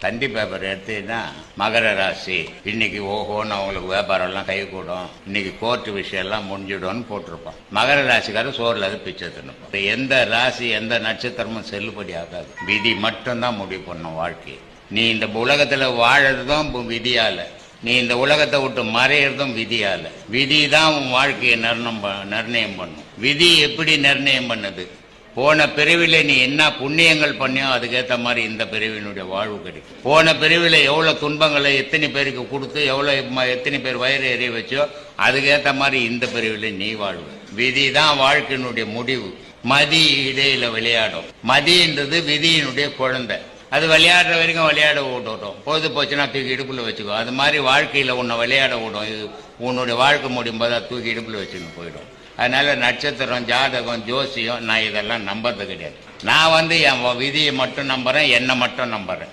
தந்தி paper எடுத்தீங்கன்னா மகர ராசி இன்னைக்கு ஓஹோன்னு அவங்களுக்கு வியாபாரம் எல்லாம் கை கூடும், இன்னைக்கு கோர்ட்டு விஷயம் எல்லாம் முடிஞ்சிடும்னு போட்டிருப்பான். மகர ராசிக்காரர் சோறுல அது பிச்சை தின்னுப்பான். எந்த ராசி எந்த நட்சத்திரமும் செல்லுபடி ஆகாது. விதி மட்டும்தான் முடிவு பண்ணும் வாழ்க்கையை. நீ இந்த உலகத்துல வாழறதும் விதியால, நீ இந்த உலகத்தை விட்டு மறையிறதும் விதியால. விதி தான் உன் வாழ்க்கையை நிர்ணயம் பண்ணும். விதி எப்படி நிர்ணயம் பண்ணுது? போன பிரிவில் நீ என்ன புண்ணியங்கள் பண்ணியோ அதுக்கேற்ற மாதிரி இந்த பிரிவினுடைய வாழ்வு கிடைக்கும். போன பிரிவில் எவ்வளவு துன்பங்களை எத்தனை பேருக்கு கொடுத்து எத்தனை பேர் வயிறு எறிய வச்சோ அதுக்கேற்ற மாதிரி இந்த பிரிவில் நீ வாழ்வு. விதி தான் வாழ்க்கையினுடைய முடிவு. மதி இடையில விளையாடும். மதின்றது விதியினுடைய குழந்தை. அது விளையாடுற வரைக்கும் விளையாட விட்டுட்டோம், பொழுது போச்சுன்னா தூக்கி இடுப்புல வச்சுக்கோ. அது மாதிரி வாழ்க்கையில உன்னை விளையாட விடும். இது உன்னுடைய வாழ்க்கை முடியும் போது அது தூக்கி இடுப்புல வச்சுன்னு போயிடும். அதனால நட்சத்திரம், ஜாதகம், ஜோசியம் நான் இதெல்லாம் நம்புறது கிடையாது. நான் என் விதியை மட்டும் நம்புறேன், என்னை மட்டும் நம்புறேன்.